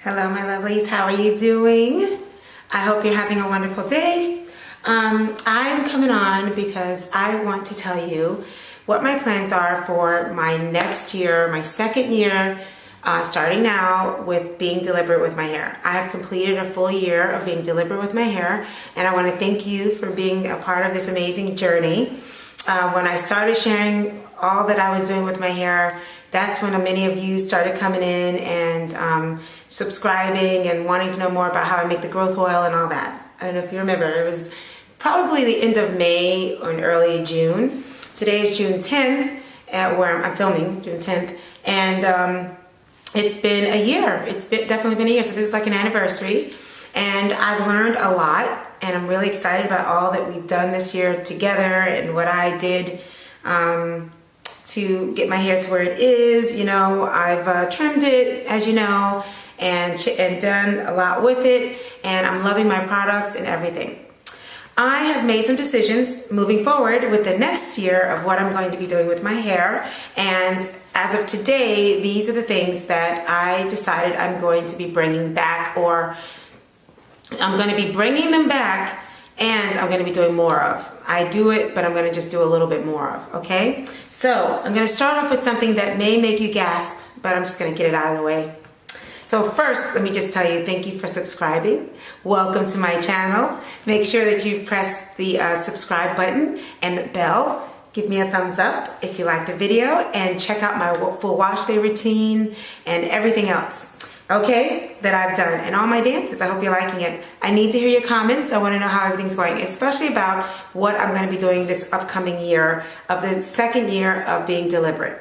Hello, my lovelies. How are you doing? I hope you're having a wonderful day. I'm coming on because I want to tell you what my plans are for my next year, my second year, starting now with being deliberate with my hair. I have completed a full year of being deliberate with my hair, and I want to thank you for being a part of this amazing journey. When I started sharing all that I was doing with my hair, that's when many of you started coming in and subscribing and wanting to know more about how I make the growth oil and all that. I don't know if you remember, it was probably the end of May or in early June. Today is June 10th, where I'm filming, June 10th, and it's been a year. It's definitely been a year, so this is like an anniversary, and I've learned a lot, and I'm really excited about all that we've done this year together and what I did to get my hair to where it is. You know, I've trimmed it, as you know, and done a lot with it, and I'm loving my products and everything. I have made some decisions moving forward with the next year of what I'm going to be doing with my hair, and as of today, these are the things that I decided I'm going to be bringing back, or I'm going to be bringing them back, and I'm going to be doing more of. I do it, but I'm going to just do a little bit more of, okay? So I'm going to start off with something that may make you gasp, but I'm just going to get it out of the way. So first, let me just tell you, thank you for subscribing. Welcome to my channel. Make sure that you press the subscribe button and the bell. Give me a thumbs up if you like the video, and check out my full wash day routine and everything else, okay, that I've done, and all my dances. I hope you're liking it. I need to hear your comments. I want to know how everything's going, especially about what I'm going to be doing this upcoming year of the second year of being deliberate.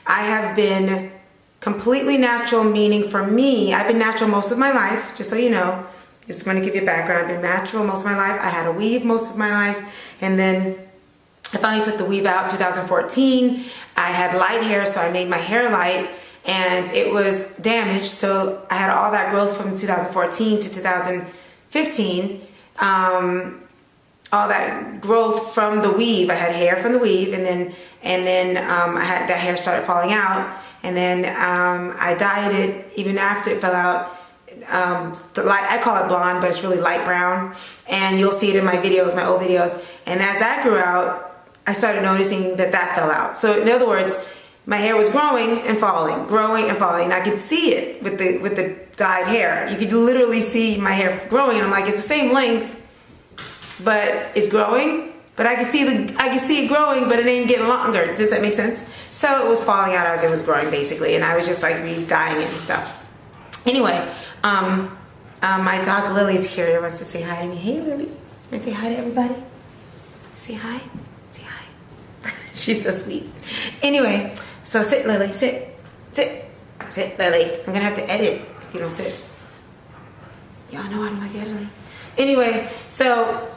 I have been completely natural, meaning for me, I've been natural most of my life, just so you know. Just going to give you a background. I've been natural most of my life. I had a weave most of my life, and then I finally took the weave out in 2014. I had light hair, so I made my hair light, and it was damaged, so I had all that growth from 2014 to 2015. All that growth from the weave. I had hair from the weave, and then I had that hair started falling out, and then I dyed it even after it fell out. I call it blonde, but it's really light brown, and you'll see it in my videos, my old videos. And as that grew out, I started noticing that fell out. So in other words, my hair was growing and falling, and I could see it with the dyed hair. You could literally see my hair growing, and I'm like, it's the same length, but it's growing. But I could see it growing, but it ain't getting longer. Does that make sense? So it was falling out as it was growing, basically, and I was just like re-dyeing it and stuff. Anyway, my dog Lily's here. She wants to say hi to me. Hey, Lily. You want to say hi to everybody? Say hi. Say hi. She's so sweet. Anyway, so sit, Lily. Sit. Lily. I'm gonna have to edit if you don't sit. Y'all know I don't like editing. Anyway, so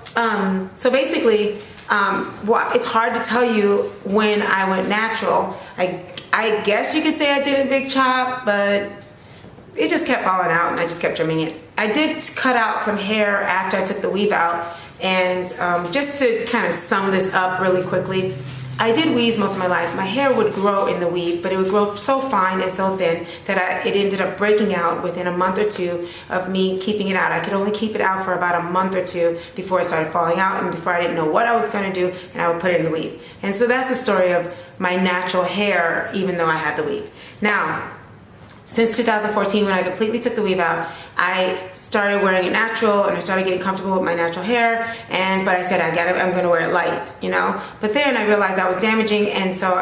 basically, it's hard to tell you when I went natural. I guess you could say I did a big chop, but it just kept falling out, and I just kept trimming it. I did cut out some hair after I took the weave out, and just to kind of sum this up really quickly, I did weaves most of my life. My hair would grow in the weave, but it would grow so fine and so thin that it ended up breaking out within a month or two of me keeping it out. I could only keep it out for about a month or two before it started falling out, and before I didn't know what I was going to do, and I would put it in the weave. And so that's the story of my natural hair, even though I had the weave. Now, since 2014, when I completely took the weave out, I started wearing it natural, and I started getting comfortable with my natural hair. But I said I'm going to wear it light, you know. But then I realized that was damaging, and so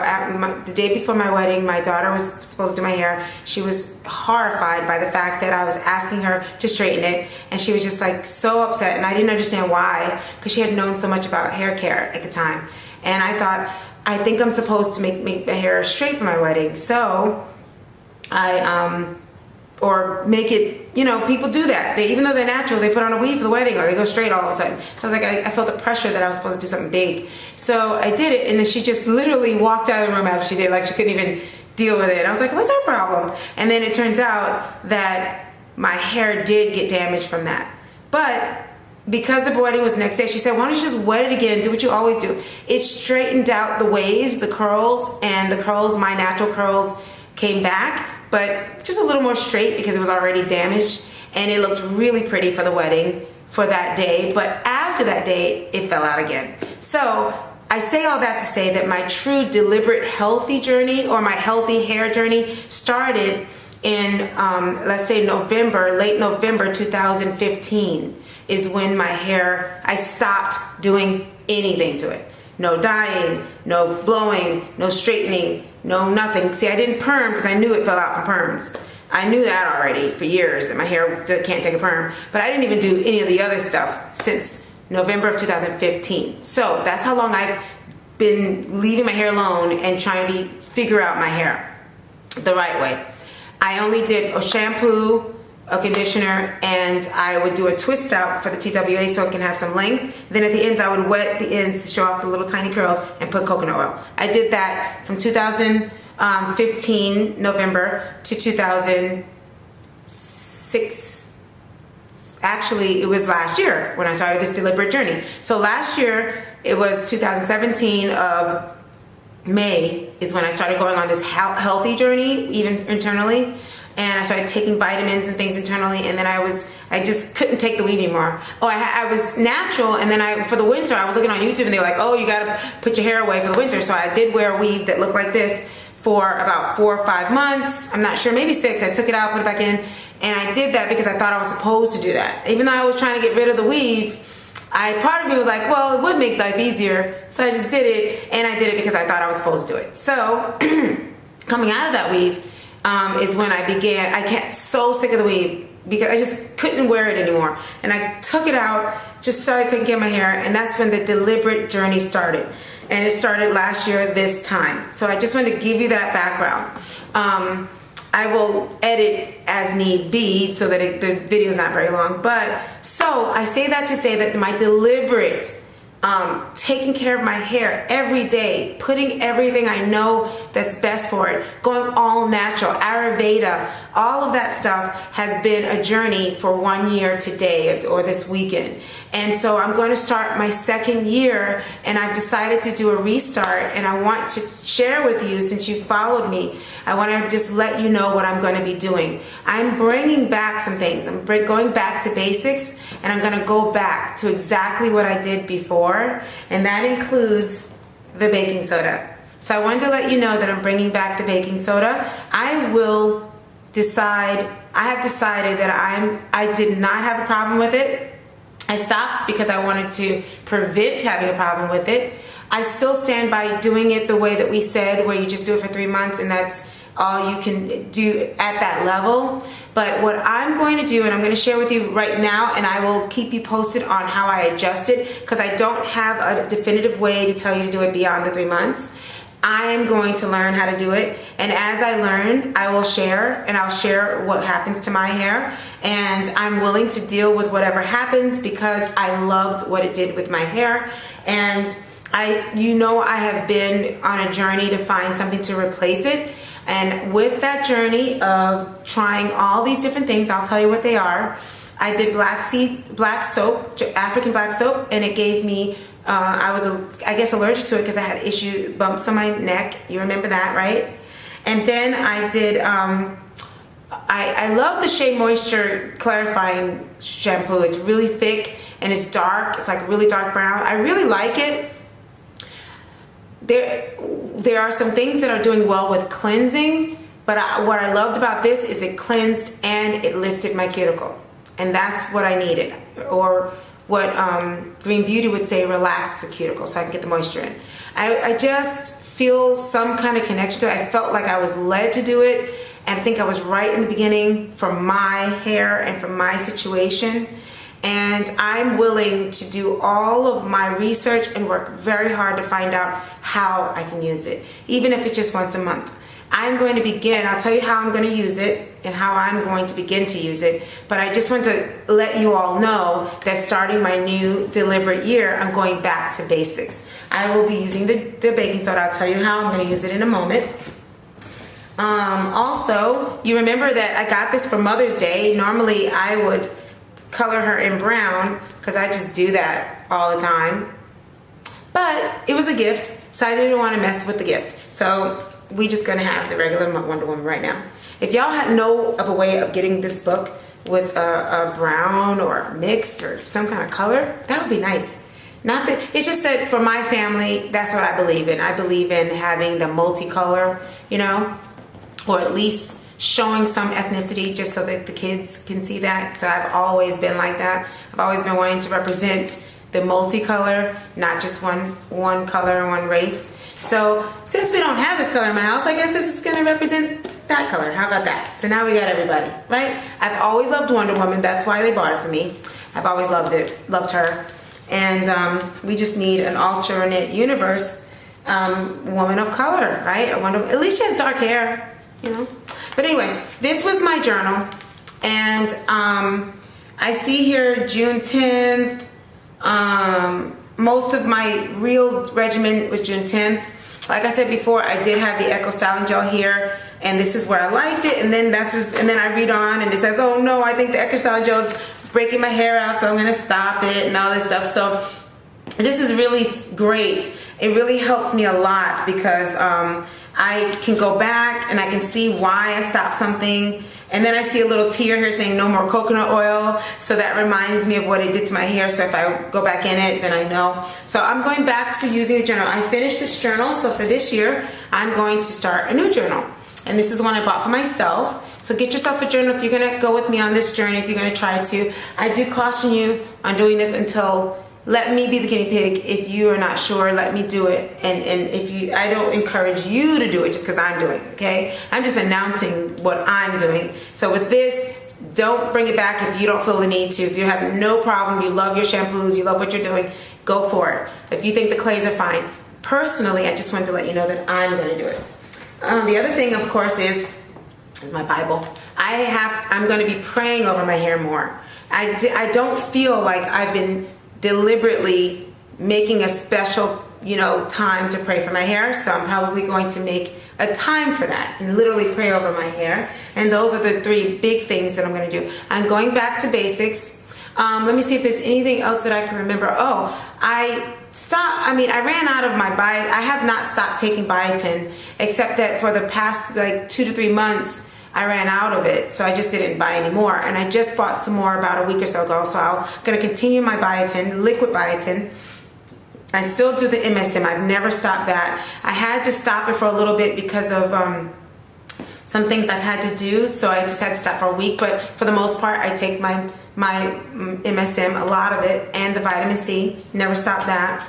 the day before my wedding, my daughter was supposed to do my hair. She was horrified by the fact that I was asking her to straighten it, and she was just like so upset, and I didn't understand why, because she had known so much about hair care at the time. And I thought, I think I'm supposed to make my hair straight for my wedding, so or make it, you know, people do that. Even though they're natural, they put on a weave for the wedding, or they go straight all of a sudden. So I was like, I felt the pressure that I was supposed to do something big. So I did it, and then she just literally walked out of the room after she did, like she couldn't even deal with it. And I was like, what's her problem? And then it turns out that my hair did get damaged from that. But because the wedding was the next day, she said, why don't you just wet it again, do what you always do. It straightened out the waves, the curls, and the curls, my natural curls, came back. but just a little more straight because it was already damaged, and it looked really pretty for the wedding for that day. But after that day, it fell out again. So I say all that to say that my true deliberate healthy journey, or my healthy hair journey, started in let's say late November 2015 is when my hair, I stopped doing anything to it. No dyeing, no blowing, no straightening, no nothing. See, I didn't perm because I knew it fell out from perms. I knew that already for years, that my hair can't take a perm. But I didn't even do any of the other stuff since November of 2015. So that's how long I've been leaving my hair alone and trying to figure out my hair the right way. I only did a shampoo, a conditioner, and I would do a twist out for the TWA so it can have some length. Then at the ends, I would wet the ends to show off the little tiny curls and put coconut oil. I did that from 2015 November to 2006. Actually, it was last year when I started this deliberate journey. So last year, it was 2017 of May is when I started going on this healthy journey, even internally. And I started taking vitamins and things internally, and then I just couldn't take the weave anymore. I was natural, and then for the winter, I was looking on YouTube, and they were like, oh, you gotta put your hair away for the winter. So I did wear a weave that looked like this for about 4 or 5 months. I'm not sure, maybe 6. I took it out, put it back in, and I did that because I thought I was supposed to do that. Even though I was trying to get rid of the weave, part of me was like, well, it would make life easier, so I just did it, and I did it because I thought I was supposed to do it. So coming out of that weave, is when I got so sick of the weave because I just couldn't wear it anymore. And I took it out, just started taking care of my hair, and that's when the deliberate journey started. And it started last year this time. So I just wanted to give you that background. I will edit as need be so that the video is not very long. But so I say that to say that my deliberate taking care of my hair every day, putting everything I know that's best for it, going all natural, Ayurveda, all of that stuff has been a journey for 1 year today or this weekend. And so I'm going to start my 2nd year, and I've decided to do a restart, and I want to share with you, since you followed me, I want to just let you know what I'm going to be doing. I'm bringing back some things. I'm going back to basics, and I'm going to go back to exactly what I did before, and that includes the baking soda. So I wanted to let you know that I'm bringing back the baking soda. I have decided that I did not have a problem with it. I stopped because I wanted to prevent having a problem with it. I still stand by doing it the way that we said, where you just do it for 3 months and that's all you can do at that level. But what I'm going to do, and I'm going to share with you right now, and I will keep you posted on how I adjust it, because I don't have a definitive way to tell you to do it beyond the 3 months. I am going to learn how to do it, and as I learn, I will share, and I'll share what happens to my hair, and I'm willing to deal with whatever happens because I loved what it did with my hair. And I have been on a journey to find something to replace it, and with that journey of trying all these different things, I'll tell you what they are. I did black soap, African black soap, and it gave me I was, I guess, allergic to it because I had bumps on my neck. You remember that, right? And then I did, I love the Shea Moisture Clarifying Shampoo. It's really thick and it's dark. It's like really dark brown. I really like it. There are some things that are doing well with cleansing, but what I loved about this is it cleansed and it lifted my cuticle. And that's what I needed. Or what Green Beauty would say, relax the cuticle so I can get the moisture in. I just feel some kind of connection to it. I felt like I was led to do it, and I think I was right in the beginning for my hair and for my situation. And I'm willing to do all of my research and work very hard to find out how I can use it, even if it's just once a month. I'm going to begin, I'll tell you how I'm going to use it and how I'm going to begin to use it, but I just want to let you all know that starting my new deliberate year, I'm going back to basics. I will be using the baking soda. I'll tell you how I'm going to use it in a moment. Also, you remember that I got this for Mother's Day. Normally I would color her in brown because I just do that all the time, but it was a gift, so I didn't want to mess with the gift. So we just gonna have the regular Wonder Woman right now. If y'all know of a way of getting this book with a brown or mixed or some kind of color, that would be nice. Not that, it's just that for my family, that's what I believe in. I believe in having the multicolor, you know, or at least showing some ethnicity just so that the kids can see that. So I've always been like that. I've always been wanting to represent the multicolor, not just one color, one race. So since we don't have this color in my house, I guess this is gonna represent that color. How about that? So now we got everybody, right? I've always loved Wonder Woman. That's why they bought it for me. I've always loved it, loved her. And we just need an alternate universe woman of color, right? At least she has dark hair, you know? But anyway, this was my journal. And I see here June 10th. Most of my real regimen was June 10th. Like I said before, I did have the Echo Styling Gel here, and this is where I liked it. And then I read on, and it says, "Oh no, I think the Echo Styling Gel is breaking my hair out, so I'm gonna stop it," and all this stuff. So this is really great. It really helped me a lot because I can go back and I can see why I stopped something. And then I see a little tear here saying no more coconut oil. So that reminds me of what it did to my hair. So if I go back in it, then I know. So I'm going back to using a journal. I finished this journal. So for this year, I'm going to start a new journal. And this is the one I bought for myself. So get yourself a journal if you're going to go with me on this journey, if you're going to try to. I do caution you on doing this until, let me be the guinea pig. If you are not sure, let me do it. And if you, I don't encourage you to do it just because I'm doing it, okay? I'm just announcing what I'm doing. So with this, don't bring it back if you don't feel the need to. If you have no problem, you love your shampoos, you love what you're doing, go for it. If you think the clays are fine. Personally, I just wanted to let you know that I'm going to do it. The other thing, of course, is my Bible. I'm going to be praying over my hair more. I don't feel like I've been deliberately making a special, time to pray for my hair. So I'm probably going to make a time for that and literally pray over my hair. And those are the three big things that I'm going to do. I'm going back to basics. Let me see if there's anything else that I can remember. Oh, I ran out of my I have not stopped taking biotin, except that for the past 2 to 3 months, I ran out of it, so I just didn't buy any more. And I just bought some more about a week or so ago, so I'm going to continue my biotin, liquid biotin. I still do the MSM. I've never stopped that. I had to stop it for a little bit because of some things I've had to do, so I just had to stop for a week. But for the most part, I take my MSM, a lot of it, and the vitamin C. Never stop that.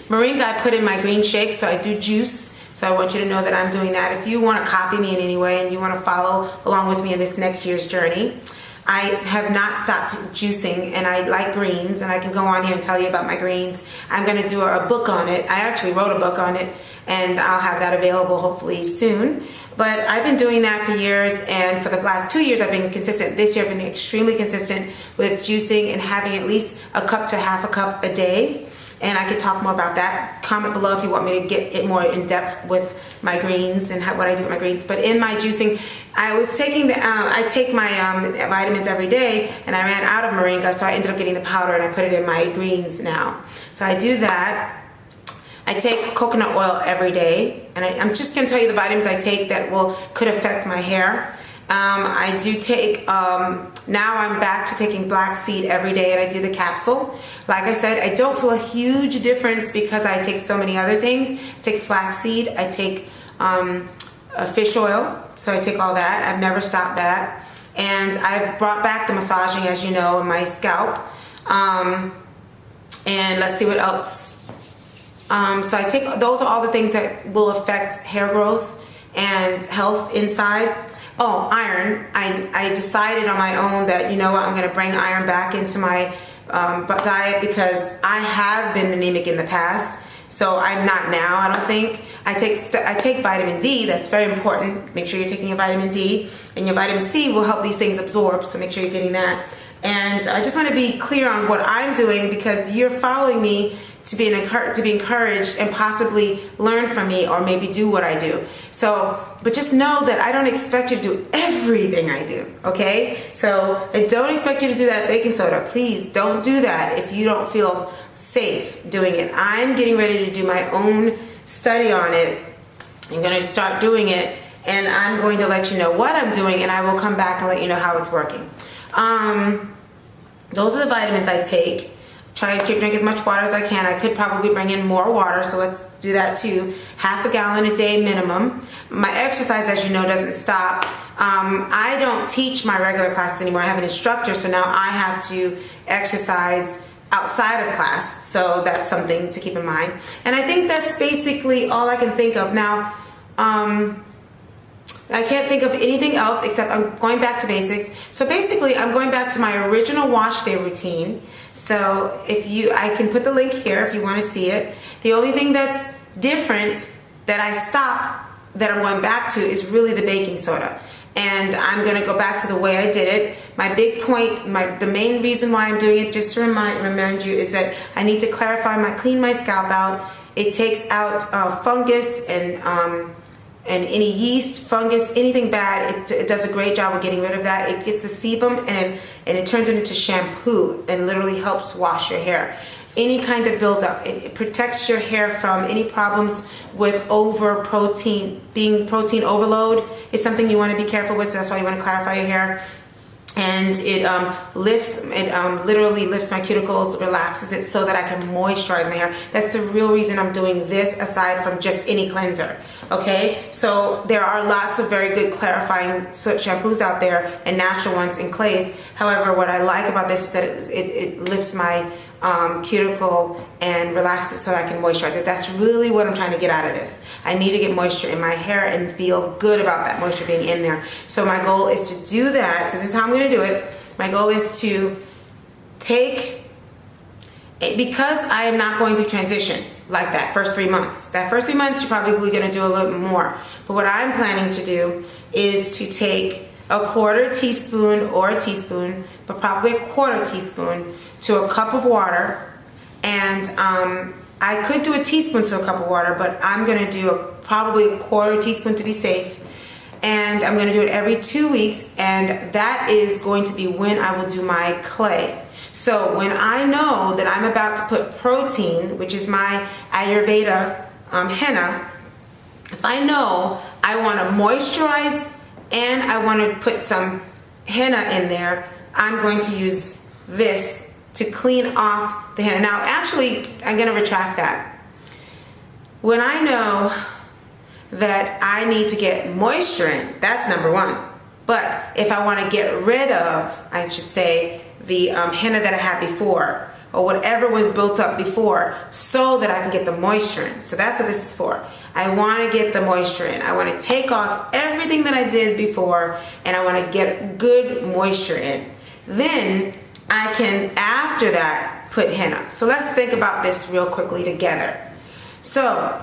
Moringa I put in my green shake, so I do juice. So I want you to know that I'm doing that. If you want to copy me in any way and you want to follow along with me in this next year's journey, I have not stopped juicing, and I like greens, and I can go on here and tell you about my greens. I'm going to do a book on it. I actually wrote a book on it, and I'll have that available hopefully soon. But I've been doing that for years, and for the last 2 years I've been consistent. This year I've been extremely consistent with juicing and having at least a cup to half a cup a day. And I can talk more about that. Comment below if you want me to get it more in depth with my greens and what I do with my greens. But in my juicing, I was taking I take my vitamins every day, and I ran out of moringa, so I ended up getting the powder and I put it in my greens now. So I do that. I take coconut oil every day, and I'm just going to tell you the vitamins I take that could affect my hair. I do take, now I'm back to taking black seed every day, and I do the capsule. Like I said, I don't feel a huge difference because I take so many other things. I take flaxseed, I take fish oil, so I take all that. I've never stopped that. And I've brought back the massaging, as you know, in my scalp. And let's see what else. So I take, those are all the things that will affect hair growth and health inside. Oh, iron. I decided on my own that, you know what, I'm going to bring iron back into my diet because I have been anemic in the past. So I'm not now, I don't think. I take vitamin D. That's very important. Make sure you're taking your vitamin D. And your vitamin C will help these things absorb, so make sure you're getting that. And I just want to be clear on what I'm doing because you're following me to be encouraged and possibly learn from me or maybe do what I do. So, but just know that I don't expect you to do everything I do, okay? So I don't expect you to do that baking soda. Please don't do that if you don't feel safe doing it. I'm getting ready to do my own study on it. I'm going to start doing it. and I'm going to let you know what I'm doing, and I will come back and let you know how it's working. Those are the vitamins I take. Try to drink as much water as I can. I could probably bring in more water, so let's do that too. Half a gallon a day minimum. My exercise, as you know, doesn't stop. I don't teach my regular classes anymore. I have an instructor, so now I have to exercise outside of class, so that's something to keep in mind. And I think that's basically all I can think of now. I can't think of anything else except I'm going back to basics. So basically, I'm going back to my original wash day routine. So I can put the link here if you want to see it. The only thing that's different that I stopped, that I'm going back to, is really the baking soda. And I'm going to go back to the way I did it. My big point, the main reason why I'm doing it, just to remind you, is that I need to clean my scalp out. It takes out fungus and any yeast, fungus, anything bad. It does a great job of getting rid of that. It gets the sebum and it turns it into shampoo and literally helps wash your hair. Any kind of buildup. It protects your hair from any problems with being protein overload. It's something you want to be careful with, so that's why you want to clarify your hair. And it literally lifts my cuticles, relaxes it so that I can moisturize my hair. That's the real reason I'm doing this, aside from just any cleanser. Okay, so there are lots of very good clarifying shampoos out there, and natural ones and clays. However, what I like about this is that it lifts my cuticle and relaxes it so I can moisturize it. That's really what I'm trying to get out of this. I need to get moisture in my hair and feel good about that moisture being in there. So my goal is to do that. So this is how I'm going to do it. My goal is to because I am not going through transition like that first 3 months. That first 3 months, you're probably going to do a little bit more. But what I'm planning to do is to take a quarter teaspoon or a teaspoon, but probably a quarter teaspoon to a cup of water. And I could do a teaspoon to a cup of water, but I'm going to do probably a quarter teaspoon to be safe. And I'm going to do it every 2 weeks, and that is going to be when I will do my clay. So when I know that I'm about to put protein, which is my Ayurveda henna, if I know I want to moisturize and I want to put some henna in there, I'm going to use this to clean off the henna. Now, actually, I'm going to retract that. When I know that I need to get moisture in, that's number one. But if I want to get rid of, I should say, the henna that I had before, or whatever was built up before, so that I can get the moisture in. So that's what this is for. I want to get the moisture in. I want to take off everything that I did before, and I want to get good moisture in. Then I can, after that, put henna. So let's think about this real quickly together. So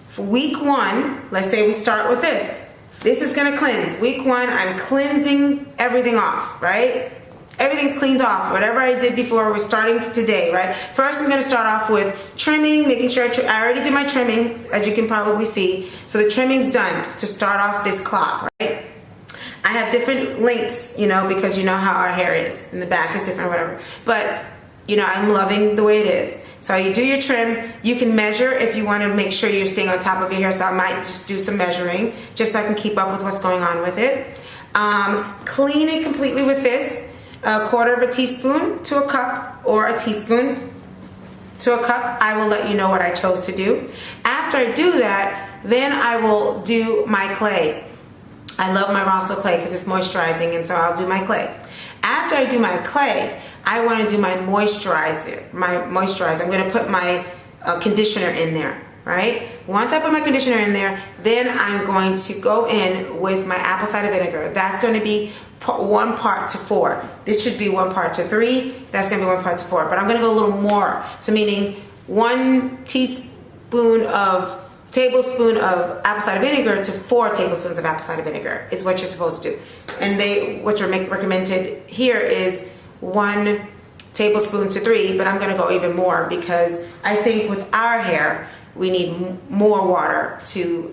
for week 1, let's say we start with this. This is going to cleanse. Week 1, I'm cleansing everything off, right? Everything's cleaned off. Whatever I did before, we're starting today, right? First, I'm going to start off with trimming, making sure I already did my trimming, as you can probably see. So the trimming's done to start off this clock, right? I have different lengths, because you know how our hair is. And the back is different or whatever. But, I'm loving the way it is. So you do your trim. You can measure if you want to make sure you're staying on top of your hair. So I might just do some measuring just so I can keep up with what's going on with it. Clean it completely with this. A quarter of a teaspoon to a cup, or a teaspoon to a cup. I will let you know what I chose to do. After I do that, then I will do my clay. I love my Rosso clay because it's moisturizing, and so I'll do my clay. After I do my clay, I want to do my moisturizer. I'm going to put my conditioner in there, right? Once I put my conditioner in there, then I'm going to go in with my apple cider vinegar. That's going to be 1 part to 4. This should be 1 part to 3. That's going to be 1 part to 4. But I'm going to go a little more. So meaning 1 tablespoon of apple cider vinegar to 4 tablespoons of apple cider vinegar is what you're supposed to do. And what's recommended here is 1 tablespoon to 3, but I'm going to go even more because I think with our hair, we need more water to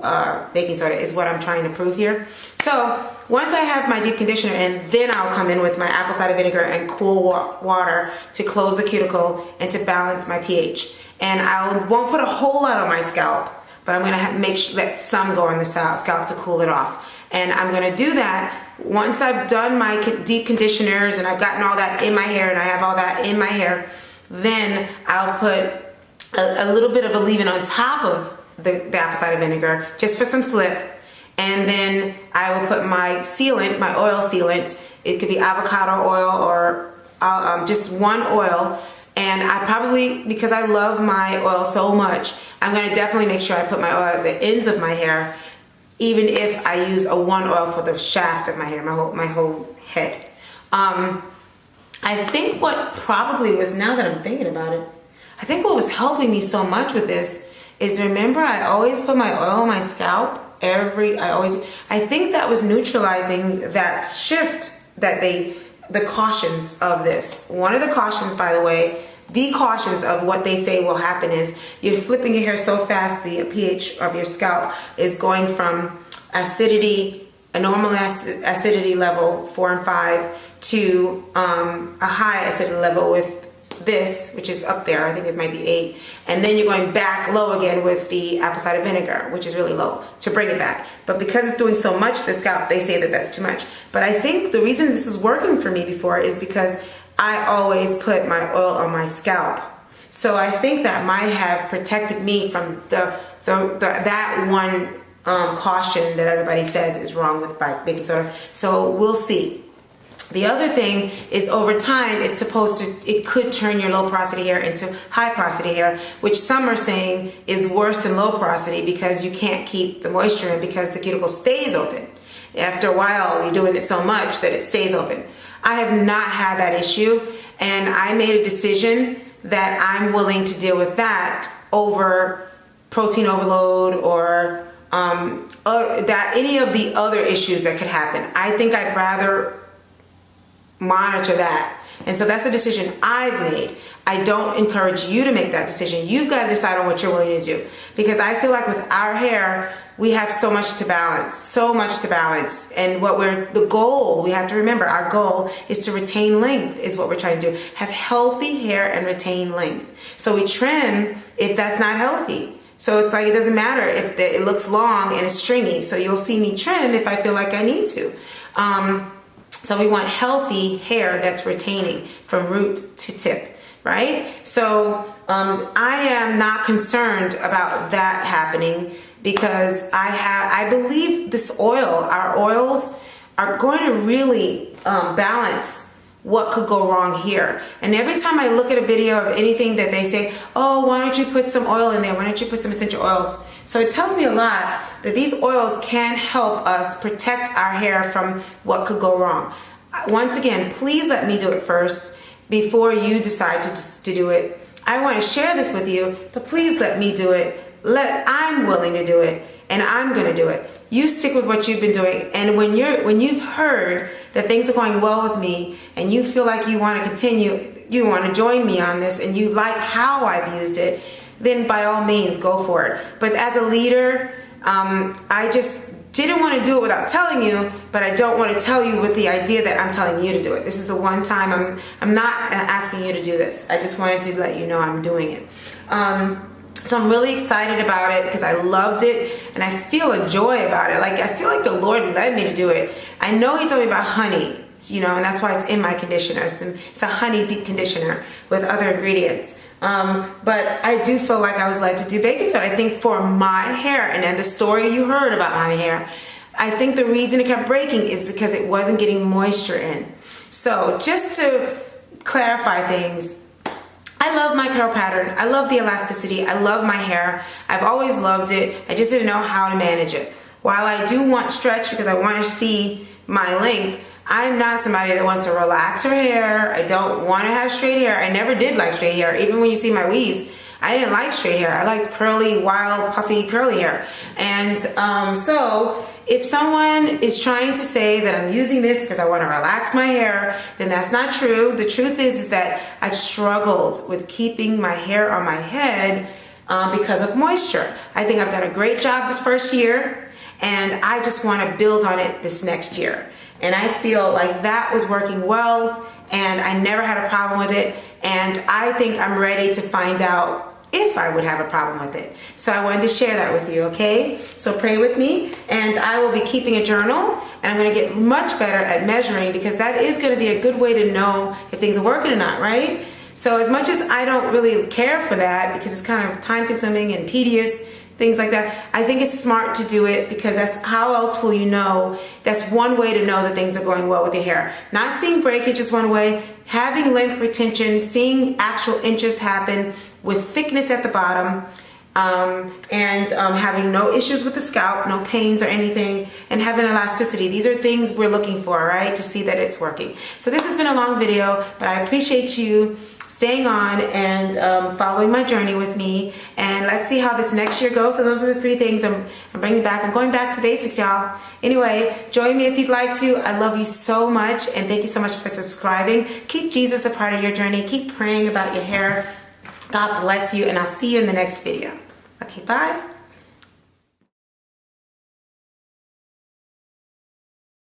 baking soda is what I'm trying to prove here. So once I have my deep conditioner in, then I'll come in with my apple cider vinegar and cool water to close the cuticle and to balance my pH. And I won't put a whole lot on my scalp, but I'm going to let some go on the scalp to cool it off. And I'm gonna do that once I've done my deep conditioners and I've gotten all that in my hair and I have all that in my hair. Then I'll put a little bit of a leave-in on top of the apple cider vinegar just for some slip. And then I will put my sealant, my oil sealant. It could be avocado oil or just one oil. And I probably, because I love my oil so much, I'm gonna definitely make sure I put my oil at the ends of my hair, even if I use a one oil for the shaft of my hair, my whole head. I think what probably was, now that I'm thinking about it, I think what was helping me so much with this is, remember, I always put my oil on my scalp. I think that was neutralizing that shift that the cautions of this. One of the cautions, by the way, the cautions of what they say will happen is you're flipping your hair so fast, the pH of your scalp is going from acidity, a normal acidity level 4 and 5, to a high acidity level with this, which is up there, I think it might be 8, and then you're going back low again with the apple cider vinegar, which is really low, to bring it back. But because it's doing so much to the scalp, they say that that's too much. But I think the reason this is working for me before is because I always put my oil on my scalp. So I think that might have protected me from that one caution that everybody says is wrong with baking soda. So we'll see. The other thing is, over time, it could turn your low porosity hair into high porosity hair, which some are saying is worse than low porosity because you can't keep the moisture in because the cuticle stays open. After a while, you're doing it so much that it stays open. I have not had that issue, and I made a decision that I'm willing to deal with that over protein overload or that any of the other issues that could happen. I think I'd rather monitor that. And so that's a decision I've made. I don't encourage you to make that decision. You've got to decide on what you're willing to do, because I feel like with our hair, we have so much to balance. And the goal, we have to remember, our goal is to retain length, is what we're trying to do. Have healthy hair and retain length. So we trim if that's not healthy. So it's like, it doesn't matter if it looks long and it's stringy. So you'll see me trim if I feel like I need to. So we want healthy hair that's retaining from root to tip, right? So I am not concerned about that happening, because I believe our oils are going to really balance what could go wrong here. And every time I look at a video of anything that they say, oh, why don't you put some oil in there? Why don't you put some essential oils? So it tells me a lot that these oils can help us protect our hair from what could go wrong. Once again, please let me do it first before you decide to do it. I want to share this with you, but please let me do it. I'm willing to do it, and I'm going to do it. You stick with what you've been doing, and when you've heard that things are going well with me, and you feel like you want to continue, you want to join me on this, and you like how I've used it, then by all means, go for it. But as a leader, I just didn't want to do it without telling you, but I don't want to tell you with the idea that I'm telling you to do it. This is the one time I'm not asking you to do this. I just wanted to let you know I'm doing it. So I'm really excited about it because I loved it, and I feel a joy about it. Like, I feel like the Lord led me to do it. I know He told me about honey, and that's why it's in my conditioner. It's a honey deep conditioner with other ingredients. But I do feel like I was led to do baking soda. I think for my hair, and then the story you heard about my hair, I think the reason it kept breaking is because it wasn't getting moisture in. So just to clarify things, I love my curl pattern. I love the elasticity. I love my hair. I've always loved it. I just didn't know how to manage it. While I do want stretch because I want to see my length, I'm not somebody that wants to relax her hair. I don't want to have straight hair. I never did like straight hair. Even when you see my weaves, I didn't like straight hair. I liked curly, wild, puffy, curly hair. And so if someone is trying to say that I'm using this because I want to relax my hair, then that's not true. The truth is that I've struggled with keeping my hair on my head because of moisture. I think I've done a great job this first year, and I just want to build on it this next year. And I feel like that was working well, and I never had a problem with it. And I think I'm ready to find out if I would have a problem with it. So I wanted to share that with you, okay? So pray with me, and I will be keeping a journal, and I'm going to get much better at measuring, because that is going to be a good way to know if things are working or not, right? So as much as I don't really care for that, because it's kind of time consuming and tedious, things like that, I think it's smart to do it, because that's how else will you know? That's one way to know that things are going well with your hair. Not seeing breakage is one way, having length retention, seeing actual inches happen with thickness at the bottom, and having no issues with the scalp, no pains or anything, and having elasticity. These are things we're looking for, right? To see that it's working. So this has been a long video, but I appreciate you staying on and following my journey with me, and let's see how this next year goes. So those are the 3 things I'm bringing back. I'm going back to basics, y'all. Anyway, join me if you'd like to. I love you so much, and thank you so much for subscribing. Keep Jesus a part of your journey. Keep praying about your hair. God bless you, and I'll see you in the next video. Okay, bye.